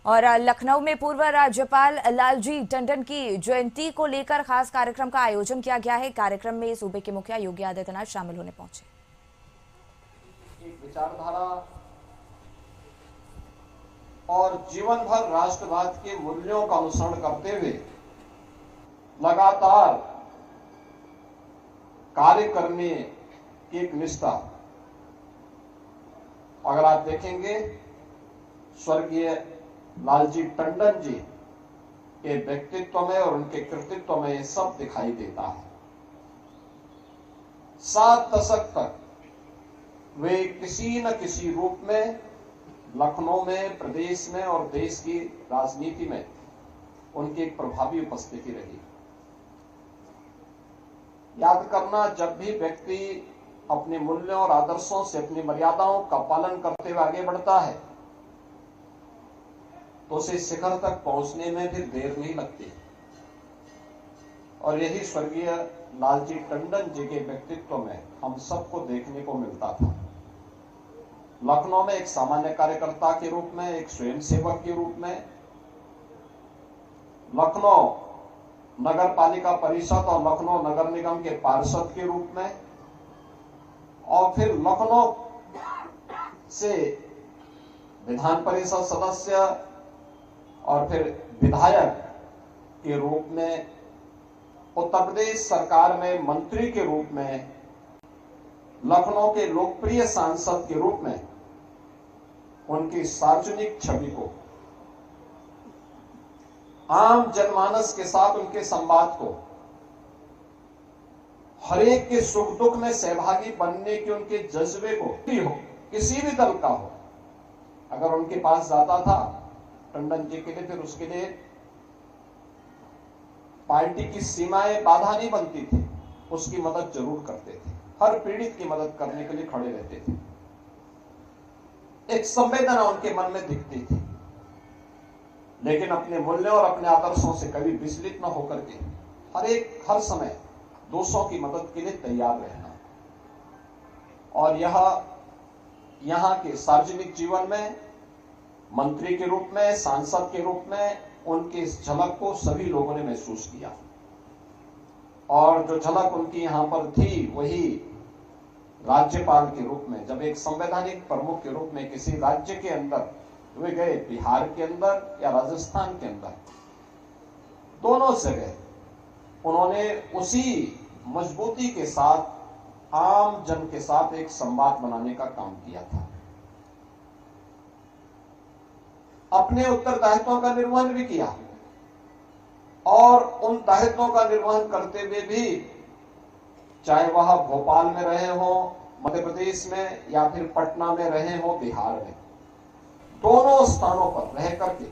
और लखनऊ में पूर्व राज्यपाल लालजी टंडन की जयंती को लेकर खास कार्यक्रम का आयोजन किया गया है। कार्यक्रम में सूबे के मुखिया योगी आदित्यनाथ शामिल होने पहुंचे। एक विचारधारा और जीवन भर राष्ट्रवाद के मूल्यों का अनुसरण करते हुए लगातार कार्य करने की एक निष्ठा। अगर आप देखेंगे स्वर्गीय लालजी टंडन जी के व्यक्तित्व में और उनके कृतित्व में ये सब दिखाई देता है। 7 दशक तक वे किसी न किसी रूप में लखनऊ में, प्रदेश में और देश की राजनीति में उनकी एक प्रभावी उपस्थिति रही। याद करना, जब भी व्यक्ति अपने मूल्यों और आदर्शों से अपनी मर्यादाओं का पालन करते हुए आगे बढ़ता है तो उसे शिखर तक पहुंचने में भी देर नहीं लगती। और यही स्वर्गीय लालजी टंडन जी के व्यक्तित्व में हम सबको देखने को मिलता था। लखनऊ में एक सामान्य कार्यकर्ता के रूप में, एक स्वयंसेवक के रूप में, लखनऊ नगर पालिका परिषद और लखनऊ नगर निगम के पार्षद के रूप में, और फिर लखनऊ से विधान परिषद सदस्य और फिर विधायक के रूप में, उत्तर प्रदेश सरकार में मंत्री के रूप में, लखनऊ के लोकप्रिय सांसद के रूप में उनकी सार्वजनिक छवि को, आम जनमानस के साथ उनके संवाद को, हरेक के सुख दुख में सहभागी बनने के उनके जज्बे को, किसी भी दल का हो, अगर उनके पास जाता था टंडन जी के लिए, फिर उसके लिए पार्टी की सीमाएं बाधा नहीं बनती थी, उसकी मदद जरूर करते थे। हर पीड़ित की मदद करने के लिए खड़े रहते थे। एक संवेदना उनके मन में दिखती थी, लेकिन अपने मूल्यों और अपने आदर्शों से कभी विचलित न होकर के हर समय दूसरों की मदद के लिए तैयार रहना। और यहाँ के सार्वजनिक जीवन में मंत्री के रूप में, सांसद के रूप में उनकी इस झलक को सभी लोगों ने महसूस किया। और जो झलक उनकी यहाँ पर थी वही राज्यपाल के रूप में, जब एक संवैधानिक प्रमुख के रूप में किसी राज्य के अंदर वे गए, बिहार के अंदर या राजस्थान के अंदर, दोनों जगह उन्होंने उसी मजबूती के साथ आम जन के साथ एक संवाद बनाने का काम किया था। अपने उत्तरदायित्वों का निर्वहन भी किया और उन दायित्वों का निर्वहन करते हुए भी, चाहे वह भोपाल में रहे हो, मध्य प्रदेश में, या फिर पटना में रहे हो, बिहार में, दोनों स्थानों पर रह करके